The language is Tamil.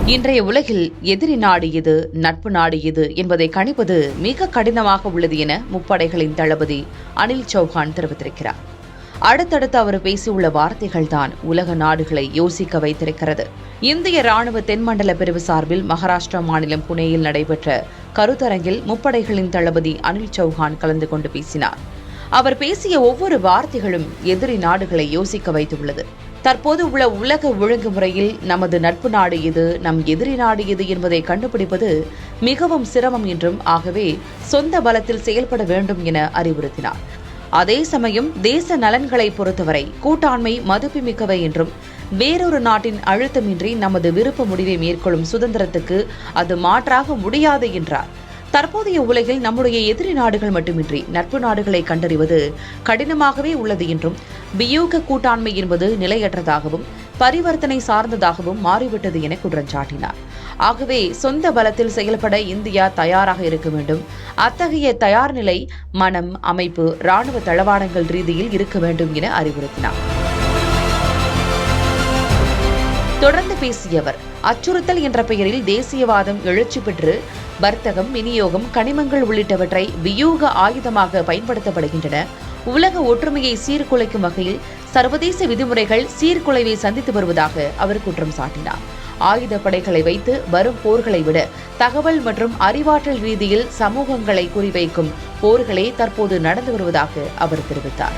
இன்றைய உலகில் எதிரி நாடு எது, நட்பு நாடு எது என்பதை கணிப்பது மிக கடினமாக உள்ளது என முப்படைகளின் தளபதி அனில் சௌஹான் தெரிவித்திருக்கிறார். அடுத்தடுத்து அவர் பேசியுள்ள வார்த்தைகள்தான் உலக நாடுகளை யோசிக்க வைத்திருக்கிறது. இந்திய ராணுவ தென்மண்டல பிரிவு சார்பில் மகாராஷ்டிரா மாநிலம் புனேயில் நடைபெற்ற கருத்தரங்கில் முப்படைகளின் தளபதி அனில் சௌஹான் கலந்து கொண்டு பேசினார். அவர் பேசிய ஒவ்வொரு வார்த்தைகளும் எதிரி நாடுகளை யோசிக்க வைத்துள்ளது. தற்போது உள்ள உலக ஒழுங்குமுறையில் நமது நட்பு நாடு எது, நம் எதிரி நாடு எது என்பதை கண்டுபிடிப்பது மிகவும் சிரமம் என்றும், ஆகவே சொந்த பலத்தில் செயல்பட வேண்டும் என அறிவுறுத்தினார். அதே சமயம் தேச நலன்களை பொறுத்தவரை கூட்டாண்மை மதிப்புமிக்கவை என்றும், வேறொரு நாட்டின் அழுத்தமின்றி நமது விருப்ப முடிவை மேற்கொள்ளும் சுதந்திரத்துக்கு அது மாற்றாக முடியாது என்றார். தற்போதைய உலகில் நம்முடைய எதிரி நாடுகள் மட்டுமின்றி நட்பு நாடுகளை கண்டறிவது கடினமாகவே உள்ளது என்றும், வியூக கூட்டாண்மை என்பது நிலையற்றதாகவும் பரிவர்த்தனை சார்ந்ததாகவும் மாறிவிட்டது என குற்றஞ்சாட்டினார். ஆகவே சொந்த பலத்தில் செயல்பட இந்தியா தயாராக இருக்க வேண்டும். அத்தகைய தயார் நிலை மனம், அமைப்பு, ராணுவ தளவாடங்கள் ரீதியில் இருக்க வேண்டும் என அறிவுறுத்தினார். தொடர்ந்து பேசிய அவர், அச்சுறுத்தல் என்ற பெயரில் தேசியவாதம் எழுச்சி பெற்று வர்த்தகம், விநியோகம், கனிமங்கள் உள்ளிட்டவற்றை வியூக ஆயுதமாக பயன்படுத்தப்படுகின்றன. உலக ஒற்றுமையை சீர்குலைக்கும் வகையில் சர்வதேச விதிமுறைகள் சீர்குலைவை சந்தித்து வருவதாக அவர் குற்றம் சாட்டினார். ஆயுதப்படைகளை வைத்து வரும் போர்களை விட தகவல் மற்றும் அறிவாற்றல் ரீதியில் சமூகங்களை குறிவைக்கும் போர்களே தற்போது நடந்து வருவதாக அவர் தெரிவித்தார்.